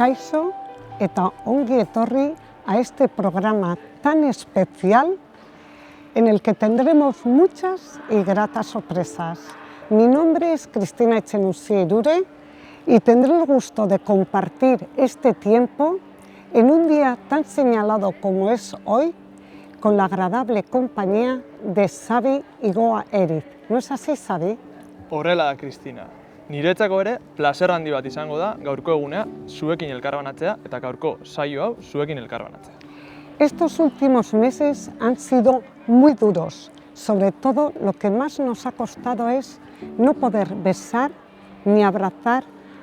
Kaixo eta ongi etorri a este programa tan especial en el que tendremos muchas y gratas sorpresas. Mi nombre es Cristina Etxenuzzi Irure y tendré el gusto de compartir este tiempo en un día tan señalado como es hoy con la agradable compañía de Xabi Igoa Eriz. ¿No es así, Xabi? Horrela da, Cristina. Niretzako ere, plazer handi bat izango da gaurko egunea zuekin elkarbanatzea eta gaurko saio hau zuekin elkarbanatzea. Estos últimos meses han sido muy duros. Sobre todo, lo que más nos ha costado es no poder besar ni abrazar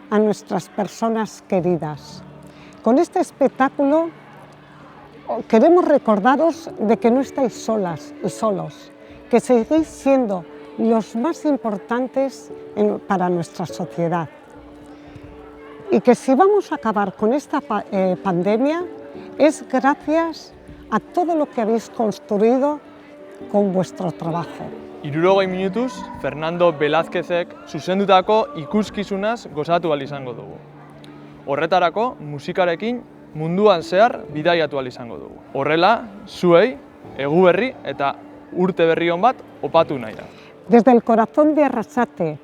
a nuestras personas queridas. Con este espectáculo queremos recordaros de que no estáis solas y solos, que seguís siendo los más importantes para nuestra sociedad. Y que si vamos a acabar con esta pandemia es gracias a todo lo que habéis construido con vuestro trabajo. 60 minutuz, Fernando Velázquezek zuzendutako ikuskizunaz gozatu ahal izango dugu. Horretarako, musikarekin munduan zehar bidaiatu ahal izango dugu. Horrela, zuei, egu berri eta urte berri on bat opatu nahi da. Desde el corazón de Arrasate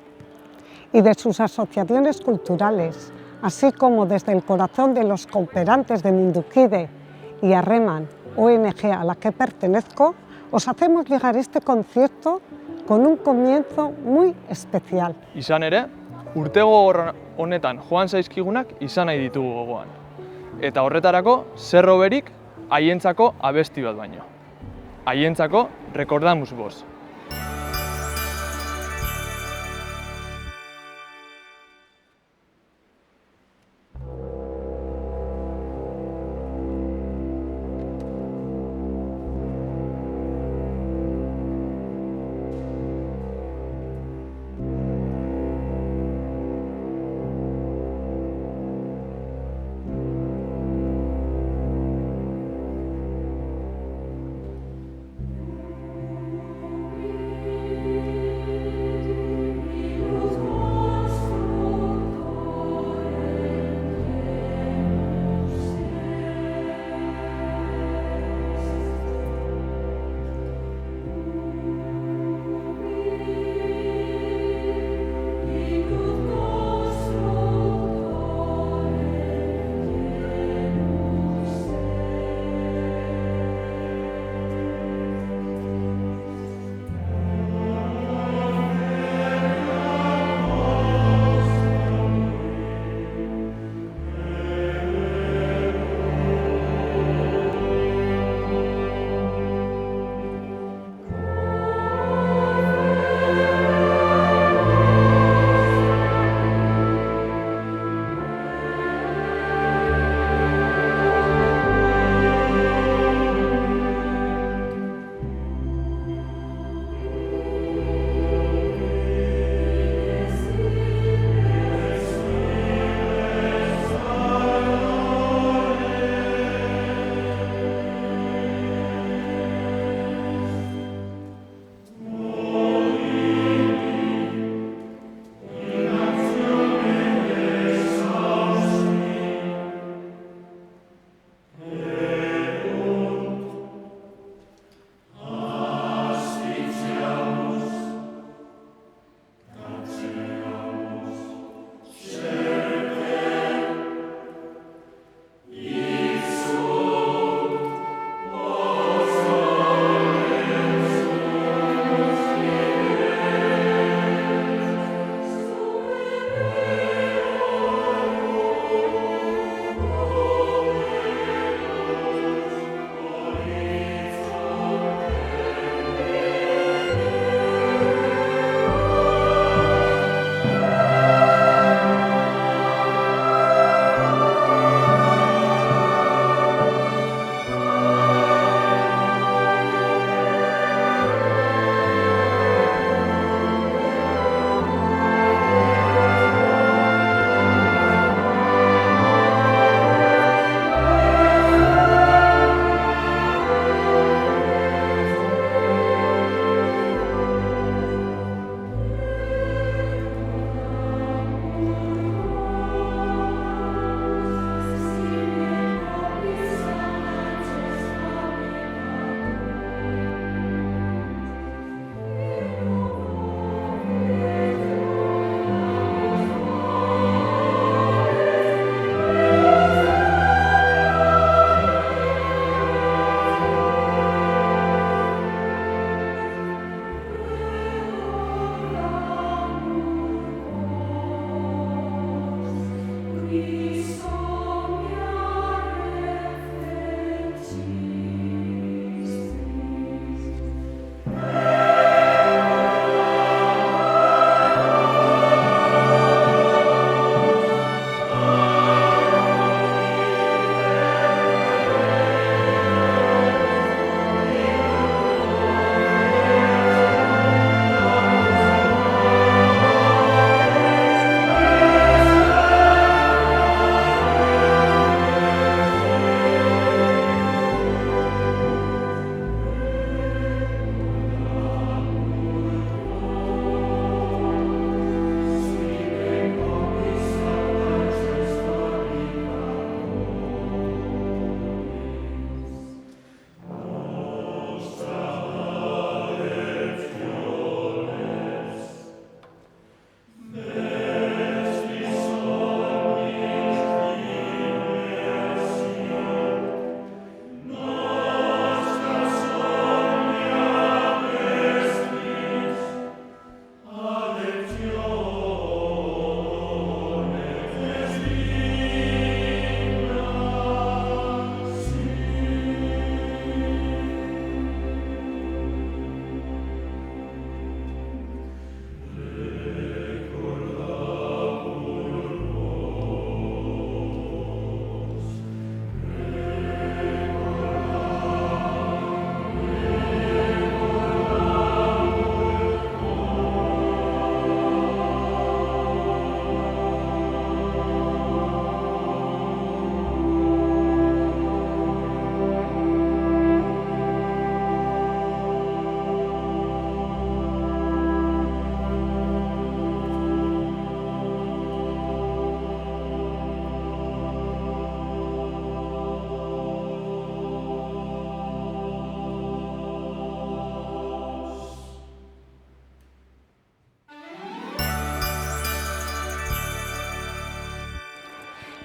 y de sus asociaciones culturales, así como desde el corazón de los cooperantes de Mundukide y Harreman, ONG a la que pertenezco, os hacemos llegar este concierto con un comienzo muy especial. Izan ere, urtego honetan joan zaizkigunak izan nahi ditugu gogoan. Eta horretarako, zer hoberik haientzako abesti bat baino. Haientzako, Recordamos Vos.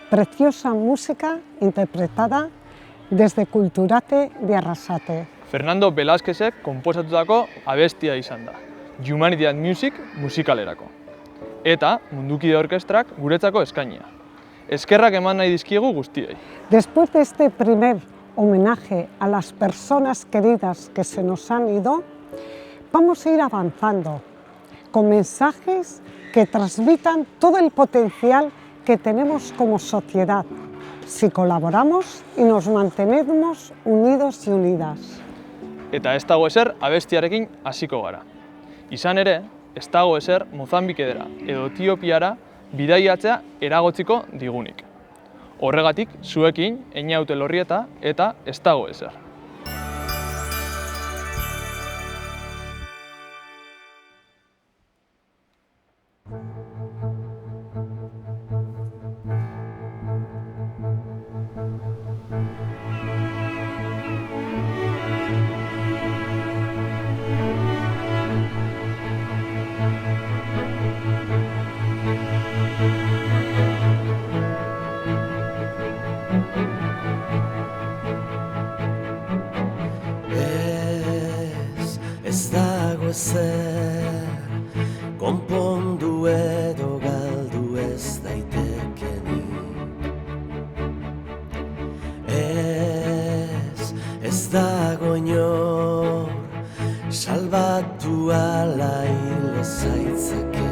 Preciosa música interpretada desde Kulturate de Arrasate. Fernando Velázquezek konposatutako abestia izan da, Humanity and Music musikalerako. Eta Mundukide Orkestrak guretzako eskainia. Eskerrak eman nahi dizkiegu guztiei. Después de este primer homenaje a las personas queridas que se nos han ido, vamos a ir avanzando con mensajes que transmitan todo el potencial que tenemos como sociedad, si colaboramos y nos mantenemos unidos y unidas. Eta ez dago ezer abestiarekin hasiko gara. Izan ere, ez dago ezer Mozambikera edo Etiopiara bidaiatzea eragotziko digunik. Horregatik, zuekin, Einaute Lorrieta eta ez dago ezer. Ez dago ezer, konpondu edo galdu ez daitekenik. Ez dago inor, salbatu ala hil zaitzekenik.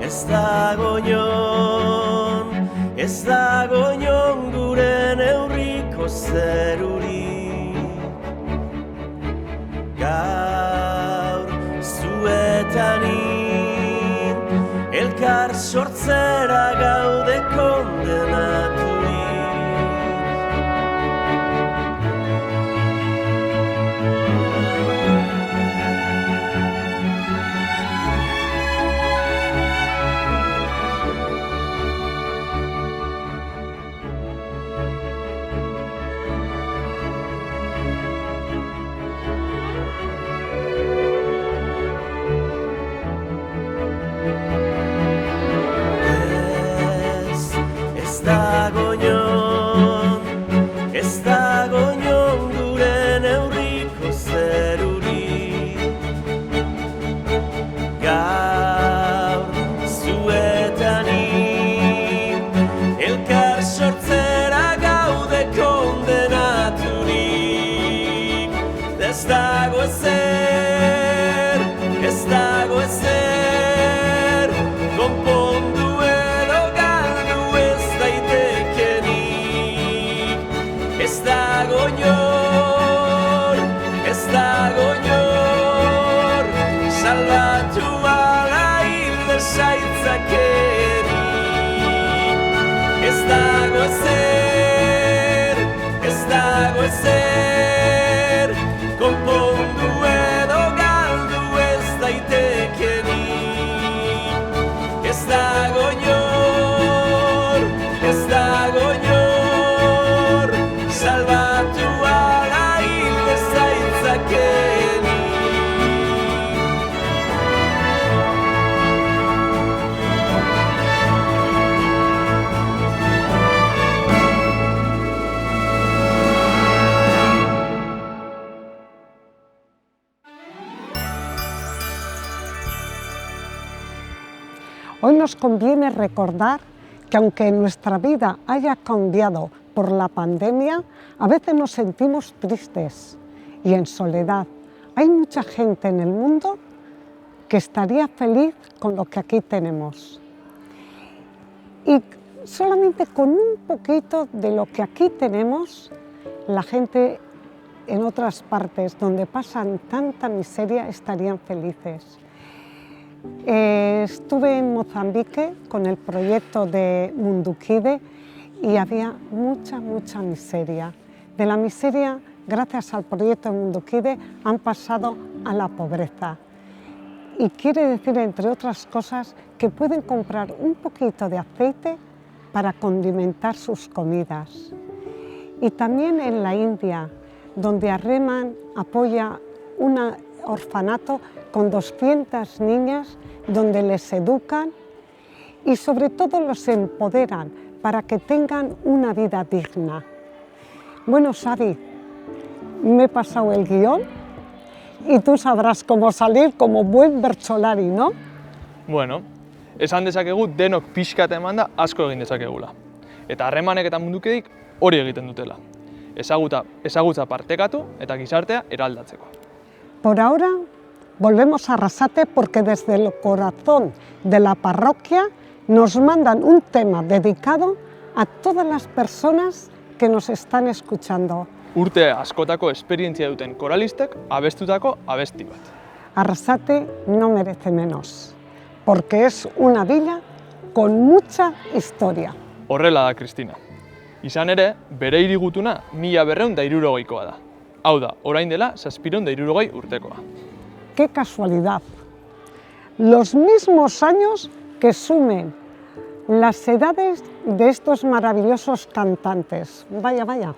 Ez dago inon, ez dago inon gure neurriko zerurik. Gaur zuetanin, elkar sortzera gaude kondenaturik. Ez dago inon gure neurriko zerurik. Gaur zuetanin, elkar sortzera gaude kondenaturik. Ez dago ezer, ez dago ezer, konpondu edo galdu ez daitekenik. Ez dago inor, ez dago inor, salbatu ala hil zaitzakenik. Ez dago ezer, ez dago ezer, konpondu edo galdu ez daitekenik. Ez dago inor, ez dago inor, salbatu ala hil zaitzakenik. Hoy nos conviene recordar que aunque nuestra vida haya cambiado por la pandemia, a veces nos sentimos tristes y en soledad. Hay mucha gente en el mundo que estaría feliz con lo que aquí tenemos. Y solamente con un poquito de lo que aquí tenemos, la gente en otras partes donde pasan tanta miseria estarían felices. Estuve en Mozambique con el proyecto de Mundukide y había mucha miseria. De la miseria, gracias al proyecto de Mundukide, han pasado a la pobreza. Y quiere decir, entre otras cosas, que pueden comprar un poquito de aceite para condimentar sus comidas. Y también en la India, donde Arreman apoya una orfanato con 200 niñas donde les educan y sobre todo los empoderan para que tengan una vida digna. Bueno, Xavi, me he pasado el guión y tú sabrás cómo salir como buen bertsolari, ¿no? Bueno, esan dezakegu denok pixkat emanda asko egin dezakegula. Eta harremanek eta mundukedik hori egiten dutela. Ezagutza partekatu eta gizartea eraldatzeko. Por ahora volvemos a Arrasate porque desde el corazón de la parroquia nos mandan un tema dedicado a todas las personas que nos están escuchando. Urte askotako esperientzia duten koralistek abestutako abesti bat. Arrasate no merece menos, porque es una villa con mucha historia. Horrela da, Kristina. Izan ere, bere hirigutuna 1260koa da. Hau da, orain dela 760 urtekoa. ¡Qué casualidad! Los mismos años que sumen las edades de estos maravillosos cantantes. Vaya, vaya.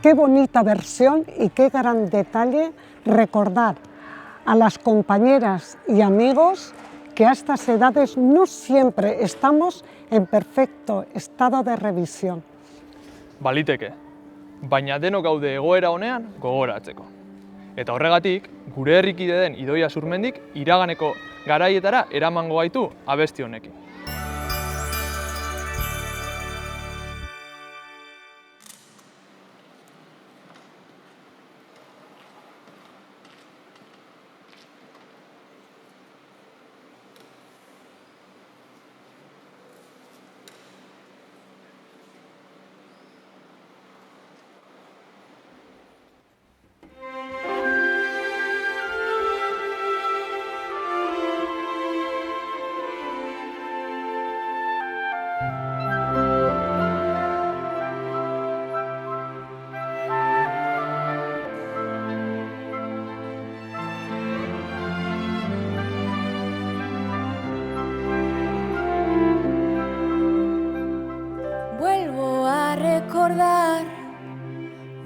Qué bonita versión y qué gran detalle recordar a las compañeras y amigos que a estas edades no siempre estamos en perfecto estado de revisión. Baliteke, baina denok gaude egoera honean gogoratzeko. Eta horregatik, gure herrikide den Idoia Zurmendik iraganeko garaietara eramango gaitu abesti honekin.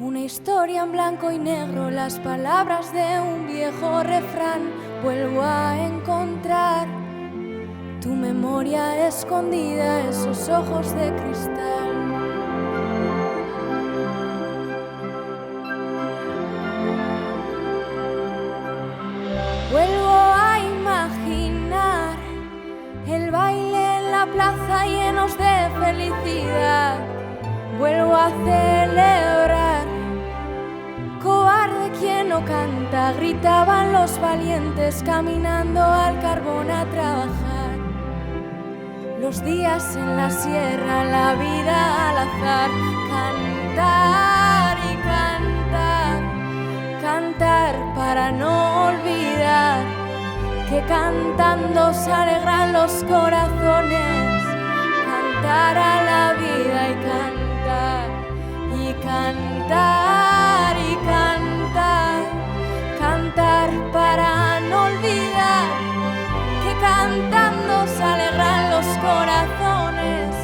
Una historia en blanco y negro, las palabras de un viejo refrán. Vuelvo a encontrar tu memoria escondida, esos ojos de cristal. Vuelvo a imaginar el baile en la plaza llenos de felicidad. Vuelvo a celebrar, cobarde quien no canta, gritaban los valientes caminando al carbón a trabajar. Los días en la sierra, la vida al azar, cantar y cantar, cantar para no olvidar que cantando se alegran los corazones, cantar a la vida y cantar. Y cantar y cantar, cantar para no olvidar que cantando se alegran los corazones,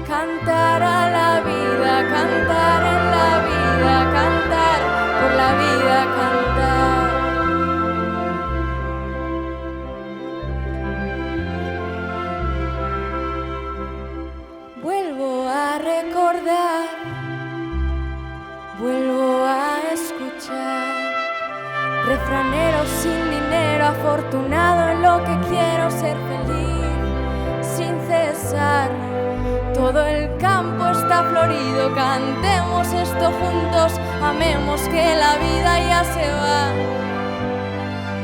cantar a la vida, cantar en la vida, cantar por la vida, cantar. Vuelvo a recordar, vuelvo a escuchar, refranero sin dinero, afortunado en lo que quiero, ser feliz sin cesar. Todo el campo está florido, cantemos esto juntos, amemos que la vida ya se va.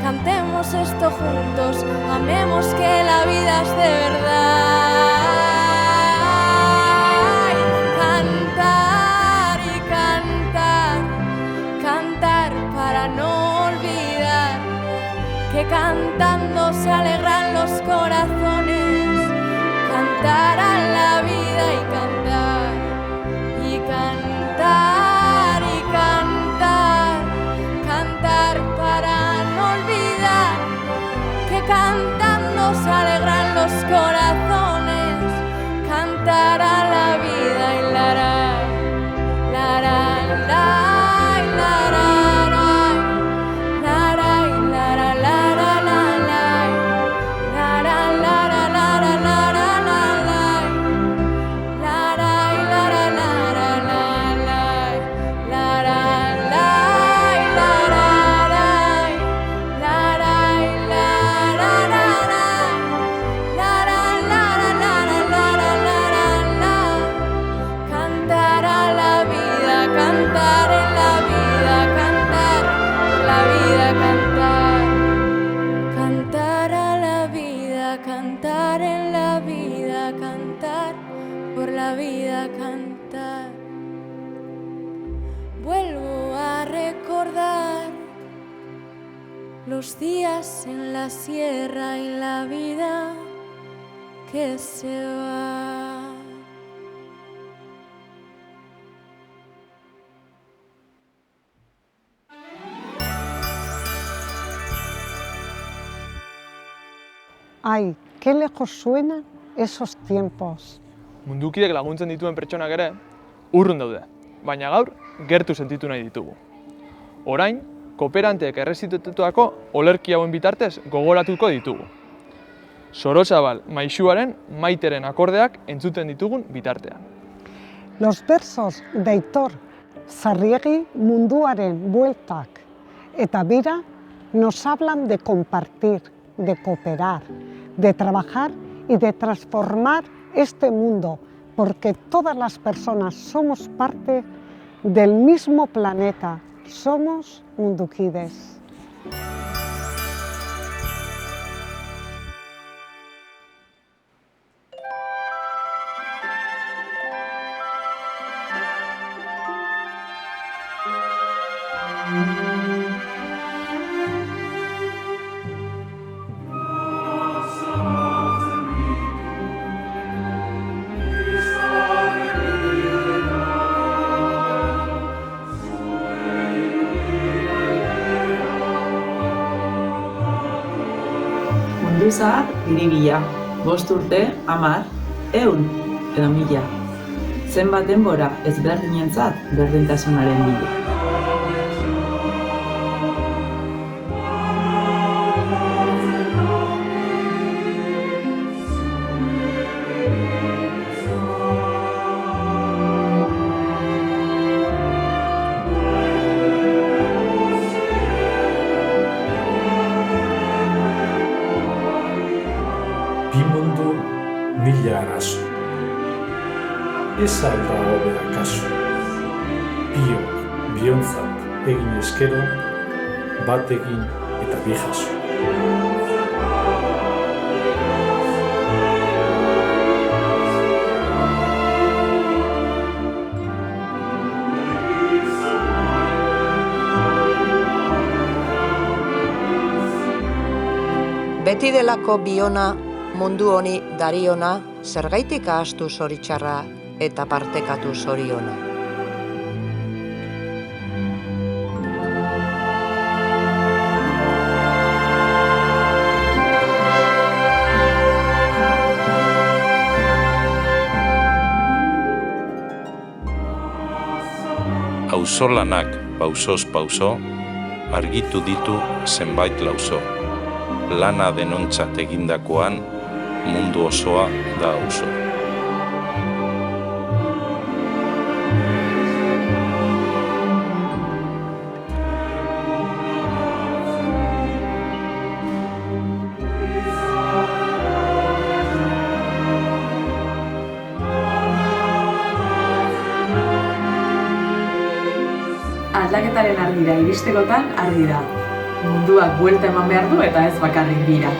Cantemos esto juntos, amemos que la vida es de verdad. Para no olvidar que cantando se alegran los corazones, cantar a la vida y cantar, y cantar y cantar, cantar para no olvidar que cantando se alegran los corazones, cantar a la vida y la la la la. Los días en la sierra y la vida que se va. Ay, qué lejos suenan esos tiempos. Mundukidek laguntzen dituen pertsonak ere urrun daude. Baina gaur, gertu sentitu nahi ditugu. Orain, kooperanteek errezitatutako olerki hauen bitartez gogoratuko ditugu. Sorozabal maisuaren Maiteren akordeak entzuten ditugun bitartean. Los versos de Aitor Zarriegi munduaren bueltak eta bira nos hablan de compartir, de cooperar, de trabajar y de transformar este mundo, porque todas las personas somos parte del mismo planeta, somos mundukides. Mundu zahar hiribila, 5 urte, 10, 100 edo 1000. Zenbat denbora ezberdinentzat berdintasunaren bila. Bi mundu, 1000 arazo. Ez alda hobea kasu. Biok, biontzat egin eskero, bat egin eta bi jaso. Beti delako biona, mundu honi dariona, zergaitik ahaztu zoritxarra eta partekatu zoriona. Auzolanak pausoz pauso, argitu ditu zenbait lauzo. Lana denontzat egindakoan, mundu osoa da auzo. Aldaketaren ardira iristekotan argi da. Munduak buelta eman behar du eta ez bakarrik bira.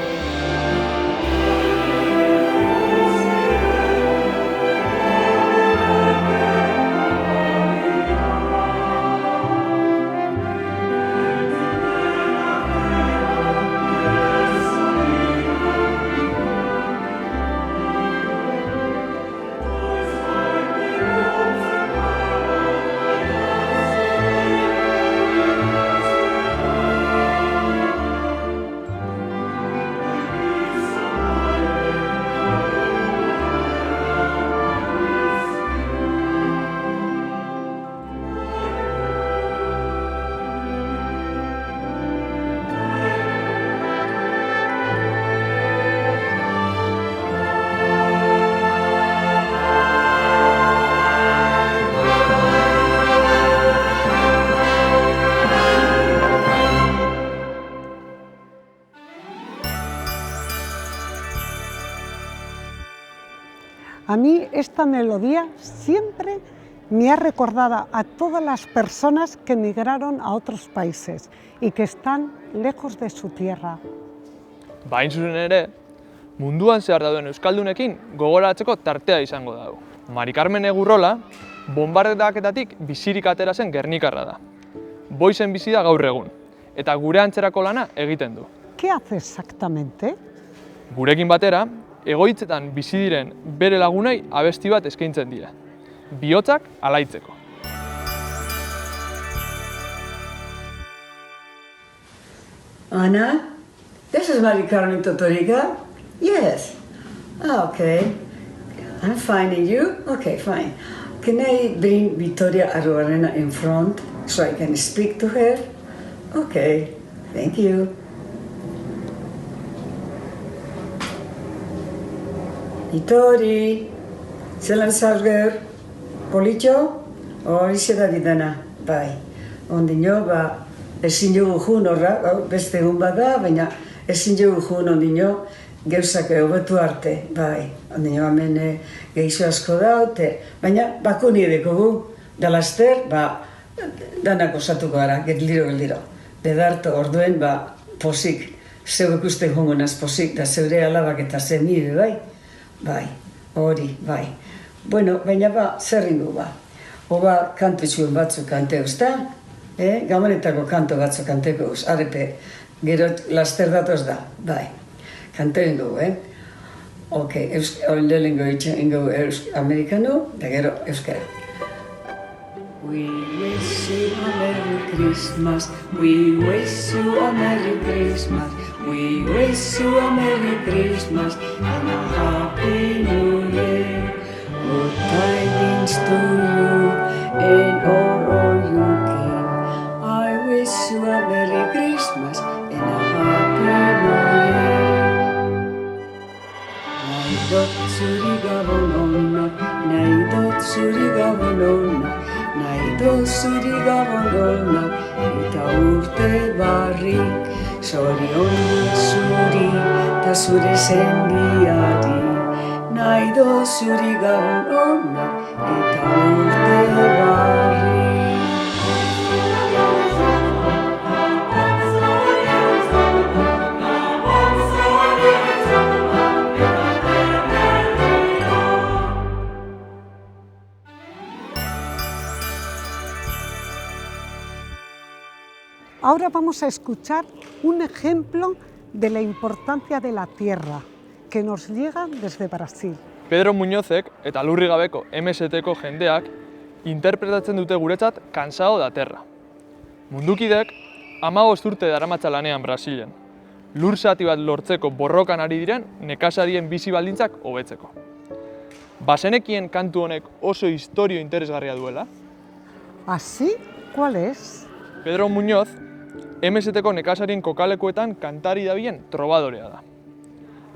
A mí esta melodía siempre me ha recordado a todas las personas que emigraron a otros países y que están lejos de su tierra. Hain zuzen ere, munduan zehar dauden euskaldunekin gogoratzeko tartea izango dago. Mari Carmen Egurrola, bonbardaketatik bizirik atera zen Gernikarra da. Boizen bizi da gaur egun, eta gure antzerako lana egiten du. ¿Qué hace exactamente? Gurekin batera, egoitzetan bizi diren bere lagunei abesti bat eskaintzen die. Bihotzak alaitzeko. Ana, this is Mari Carmen Totoriga. Yes. Okay. I'm fine, and you? Okay, fine. Can I bring Victoria Arruabarrena in front so I can speak to her? Okay, thank you. Vitori, zelan zauzger, politxo? Horixe da bidana, bai. Ondino, ezin dugu jun horra, beste egun bada, baina ezin dugu jun ondino, gauzak hobetu arte, bai. Ondino, hemen gehizu asko daute, baina bakuni dekogu, da laster, danak osatuko gara, geldiro. Bedarto orduen, posik, zeu ikusten jongo naz posik, da zeure alabak eta zenide, bai? Bai, hori, bai. Bueno, baina zer rindu, Oba kantu txuen batzuk kanteuz, da? Gamonetako kanto batzuk kantekouz, arepe, gero laster datoz da, bai. Kanteo ingo, Ok, lehenengo ingo amerikano, da gero euskara. We wish you a Merry Christmas, we wish you a Merry Christmas, we wish you a Merry Christmas and a Happy New Year. Good tidings to you and all you keep. I wish you a Merry Christmas and a Happy New Year. Naidot zuri gabonona, naidot zuri gabonona, naidot zuri gabonona, eta urte barrik, zorion zuri, ta zure zendiari. Naidot zuri gabonona, eta urte barrik. Ahora vamos a escuchar un ejemplo de la importancia de la tierra, que nos llega desde Brasil. Pedro Muñozek eta lurri gabeko MST-ko jendeak interpretatzen dute guretzat Cansado da Terra. Mundukidek 15 urte daramatza lanean Brasilen. Lur zati bat lortzeko borrokan ari diren nekazarien bizi baldintzak hobetzeko. Bazenekien kantu honek oso istorio interesgarria duela? ¿Así? ¿Cuál es? Pedro Muñoz, MST-ko nekazarien kokalekuetan kantari dabilen trobadorea da.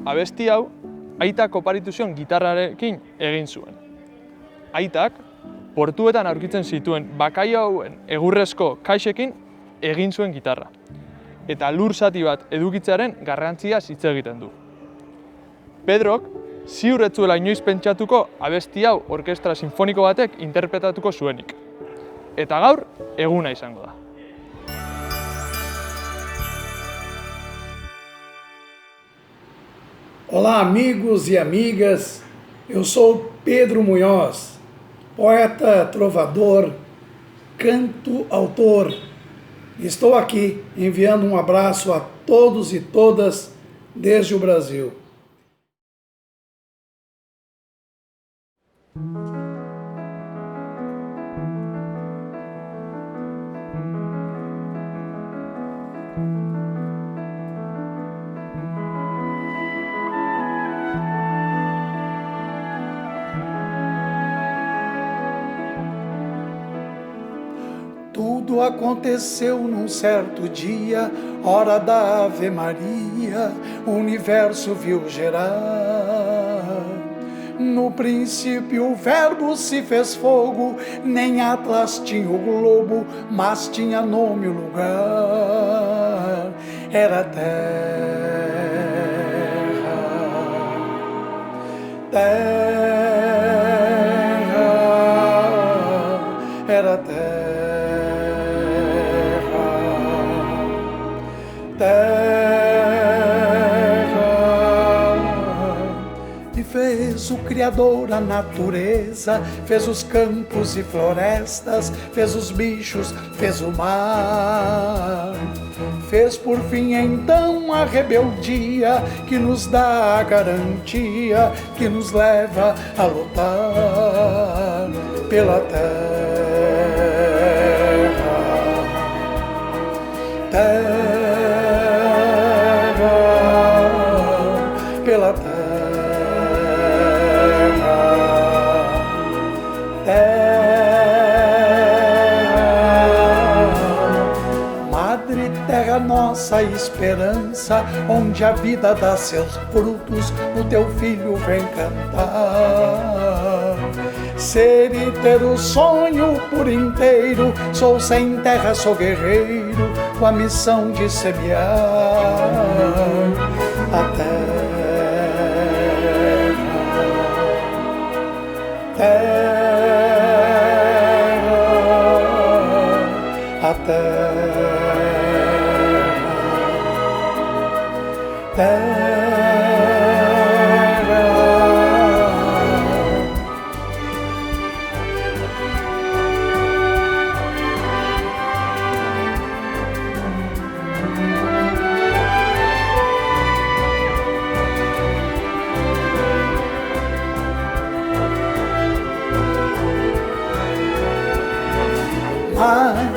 Abesti hau, aitak oparitu zion gitarrarekin egin zuen. Aitak, portuetan aurkitzen zituen bakaio hauen egurrezko kaixekin egin zuen gitarra. Eta lur zati bat edukitzearen garrantzia hitz egiten du. Pedrok, ziur ez zuela inoiz pentsatuko abesti hau orkestra sinfoniko batek interpretatuko zuenik. Eta gaur, eguna izango da. Olá, amigos e amigas. Eu sou Pedro Munhoz, poeta, trovador, canto-autor. Estou aqui enviando um abraço a todos e todas desde o Brasil. Tudo aconteceu num certo dia, hora da Ave Maria, o universo viu gerar. No princípio o verbo se fez fogo, nem Atlas tinha o globo, mas tinha nome o lugar. Era terra, terra, era terra. E fez o Criador a natureza, fez os campos e florestas, fez os bichos, fez o mar. Fez por fim então a rebeldia que nos dá a garantia, que nos leva a lutar pela terra. Pela terra, terra. graça e esperança, onde a vida dá seus frutos, o teu filho vem cantar. Ser e ter o sonho por inteiro, sou sem terra, sou guerreiro, com a missão de semear a a terra.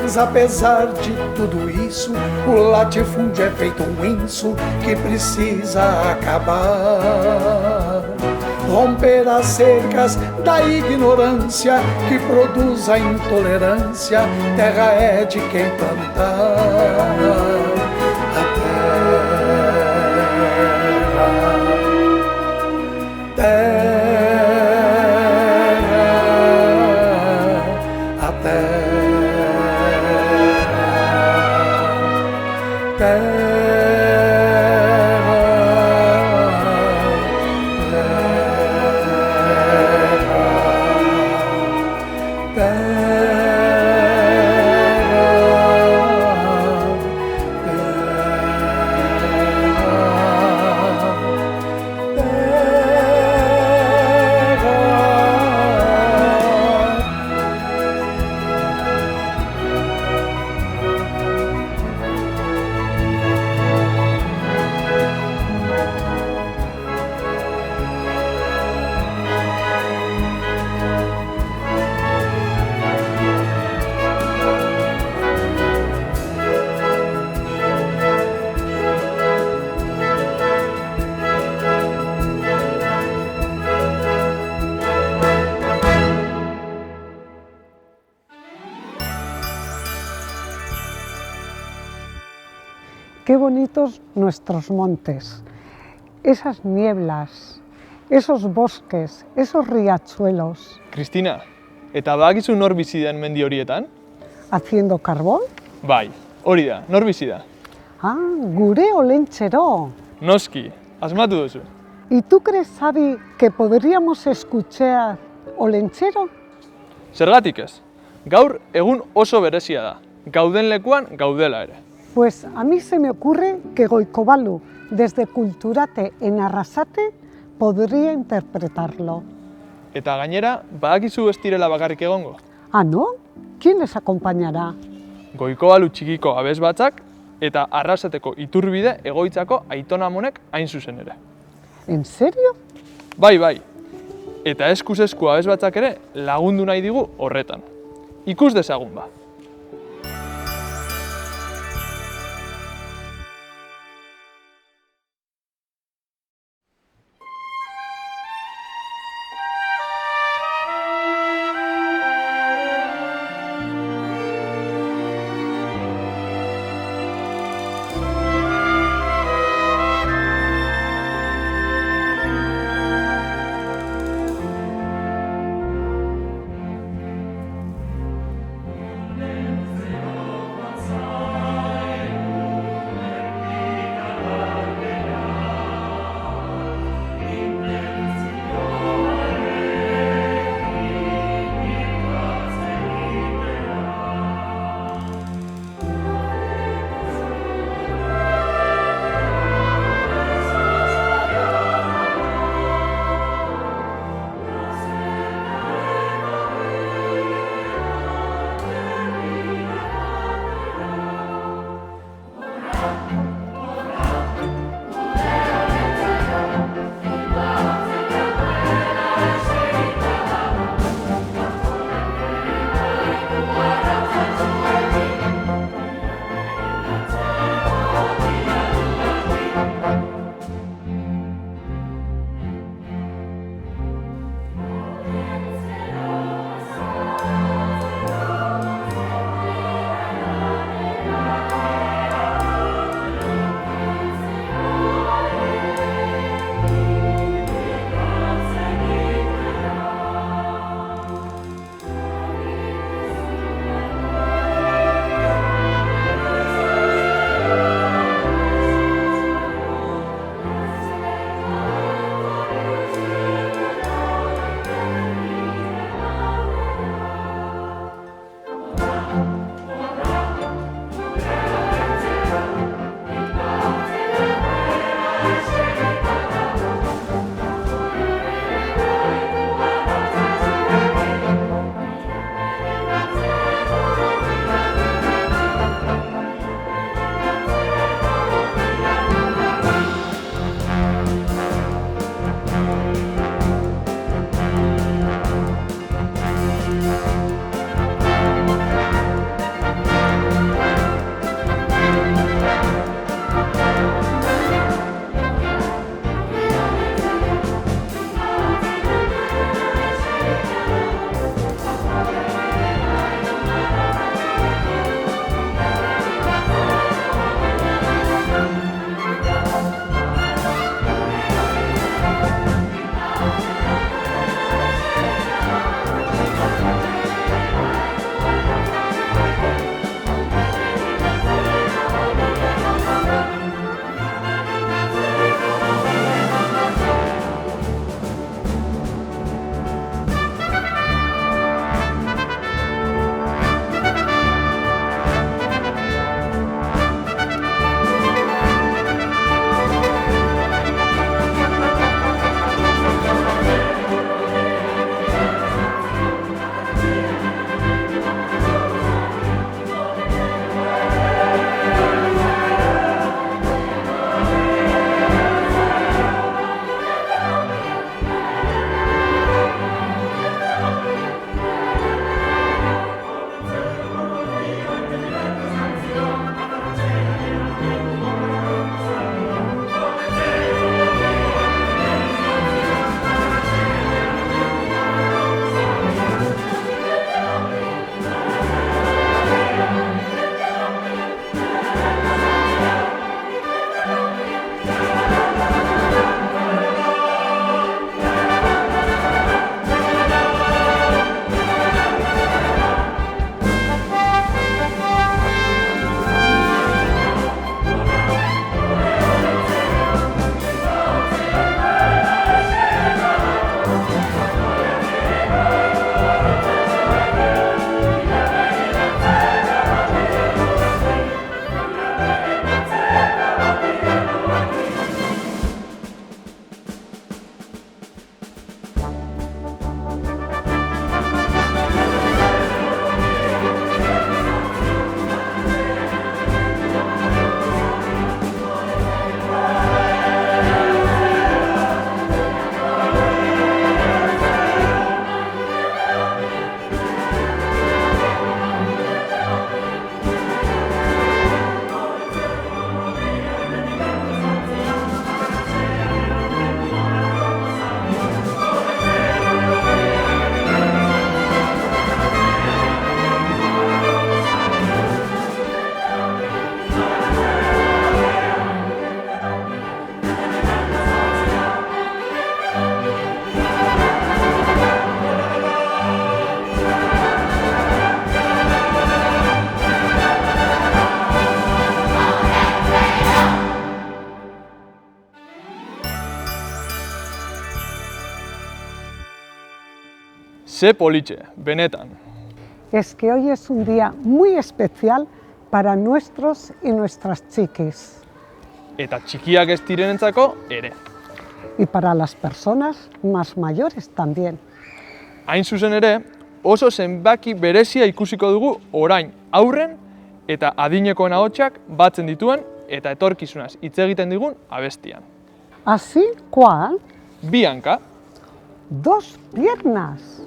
Mas apesar de tudo isso, o latifúndio é feito um inso que precisa acabar. Romper as cercas da ignorância que produz a intolerância, terra é de quem plantar. A Qué bonitos nuestros montes, esas nieblas, esos bosques, esos riachuelos. Kristina, eta badakizu nor bizi den mendi horietan? ¿Haciendo carbón? Bai, hori da, nor bizi da? Ah, gure Olentzero. Noski, asmatu duzu. ¿Y tú crees, Xavi, que podríamos escuchar Olentzero? Zergatik ez? Gaur egun oso berezia da. Gauden lekuan gaudela ere. Pues a mí se me ocurre que Goikobalu, desde Kulturate en Arrasate, podría interpretarlo. Eta gainera, badakizu ez direla bakarrik egongo? Ah, ¿no? ¿Quién les acompañará? Goikobalu txikiko abesbatzak eta Arrasateko Iturbide egoitzako Aitonamonek hain zuzen ere. ¿En serio? Bai. Eta eskuz esku abesbatzak ere lagundu nahi digu horretan. Ikus dezagun ba. Ze politxe, benetan. Es que hoy es un día muy especial para nuestros y nuestras chiquis. Eta txikiak ez direnentzako ere. Y para las personas más mayores también. Hain zuzen ere, oso zenbaki berezia ikusiko dugu orain aurren eta adinekoen ahotsak batzen dituen eta etorkizunaz hitz egiten digun abestian. Así cual, Bi hanka, dos piernas.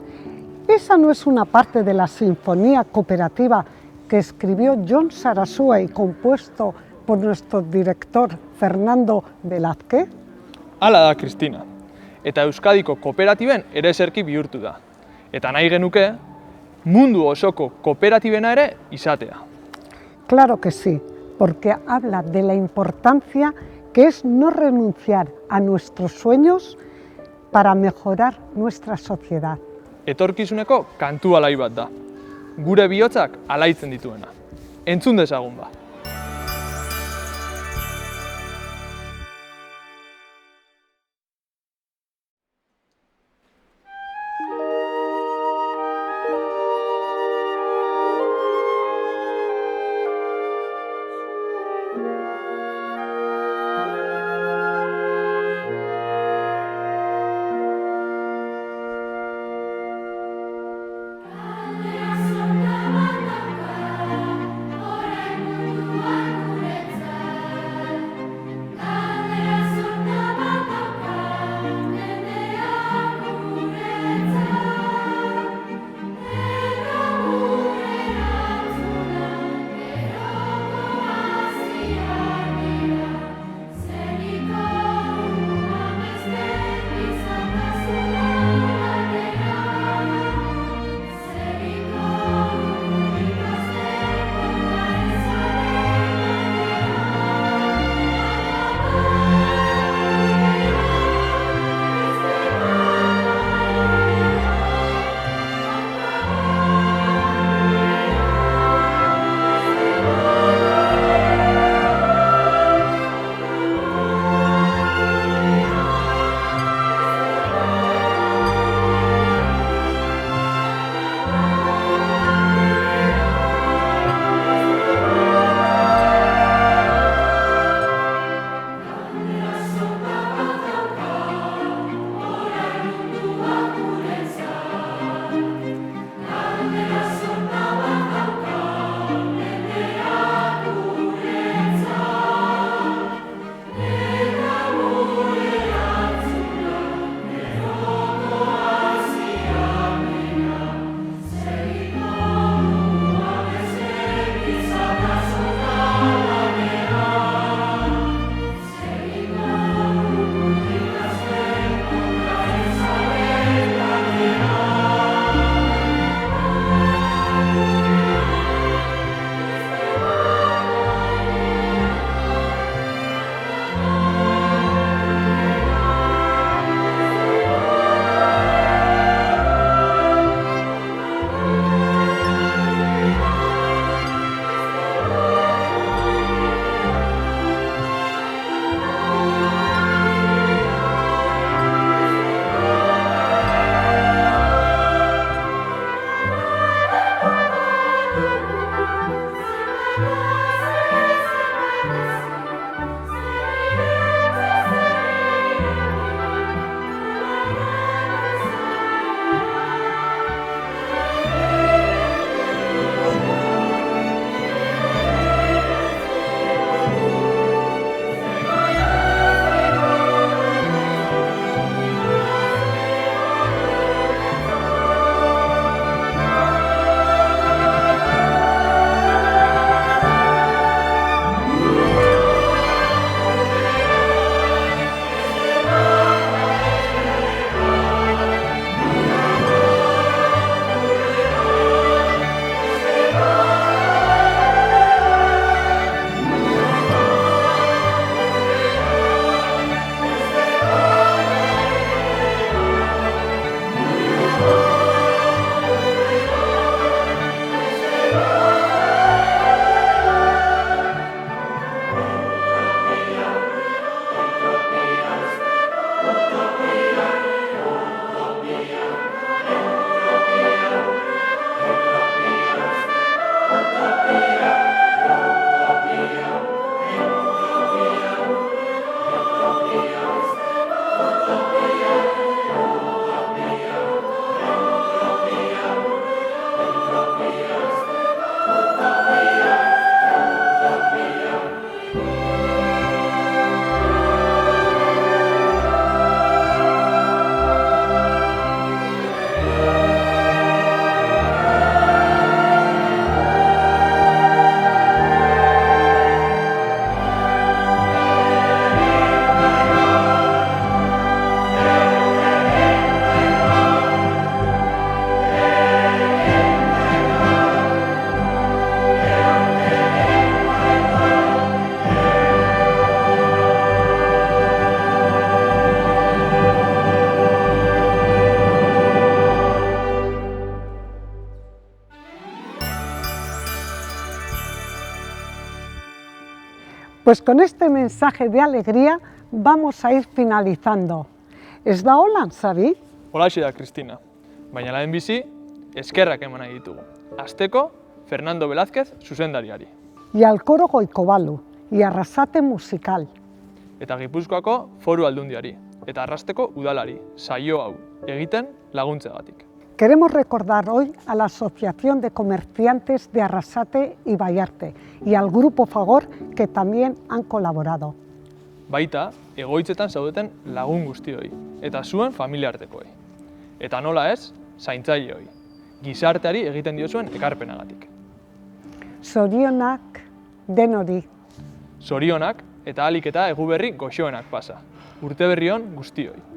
¿Esa no es una parte de la sinfonía cooperativa que escribió Jon Sarasua y compuesto por nuestro director Fernando Velázquez? hala da Kristina. Eta Euskadiko kooperatiben ere eserki bihurtu da. Eta nahi genuke, mundu osoko kooperatibena ere izatea. Claro que sí, porque habla de la importancia que es no renunciar a nuestros sueños para mejorar nuestra sociedad. Etorkizuneko kantu alai bat da. Gure bihotzak alaitzen dituena. Entzun dezagun ba. Pues con este mensaje de alegría vamos a ir finalizando. Ez da hola, Xabi? Holaxe da, Kristina. Baina lehen bizi, eskerrak eman nahi ditugu. Hasteko, Fernando Velázquez zuzendariari. Y al coro Goikobalu, y Arrasate Musical. Eta Gipuzkoako Foru Aldundiari. Eta Arrasteko udalari, saio hau egiten laguntzeagatik. Queremos recordar hoy a la Asociación de Comerciantes de Arrasate y Baiarte y al Grupo Fagor que también han colaborado. Baita, egoitzetan zaudeten lagun guztioi, eta zuen familiartekoei. Eta nola ez, zaintzaileoi, gizarteari egiten diozuen ekarpenagatik. Zorionak denori. Zorionak eta ahalik eta eguberri goxoenak pasa. Urte berri on guztioi.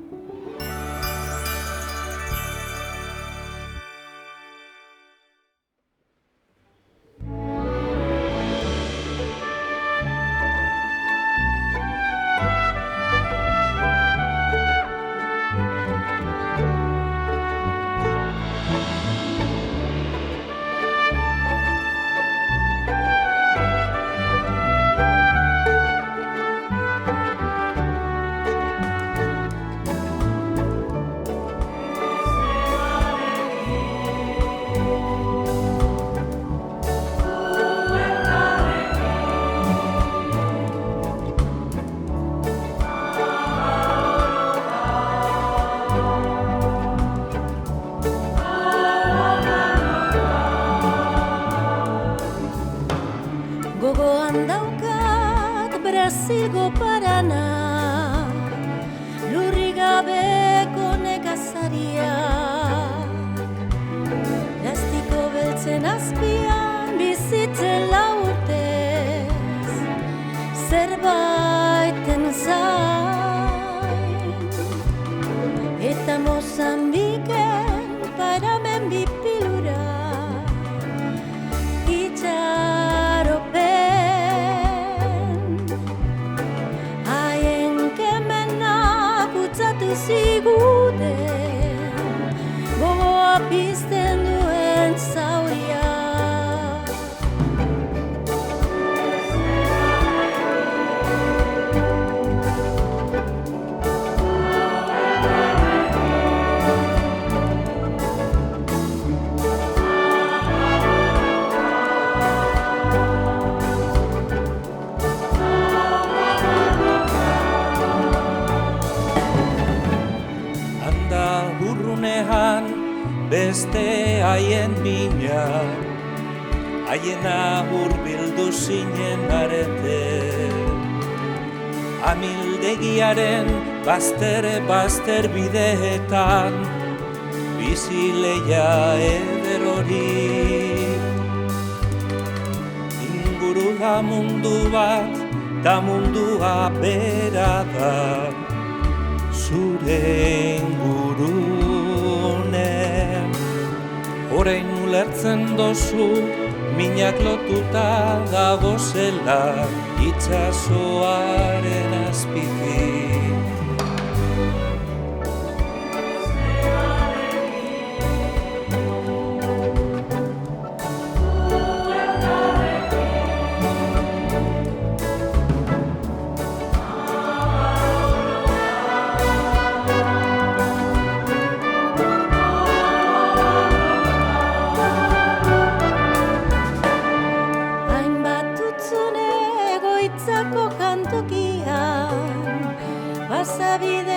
Gogoan daukat Brasilgo Parana, lurrik gabeko nekazariak, plastiko beltzen azpian bizitzen lau urtez, zerbaiten zain, eta Mozambiken paramen bipilura, ziguten, gogoa pizten duen zauria. Beste haien mina, haiena hurbildu zinen arete. Amildegiaren bazter bideetan, bizi leia eder hori. Inguru da mundu bat, da mundua bera da, zure ingurune. Orain ulertzen dozu, minak lotuta dagozela, itsasoaren azpitik. Pasabide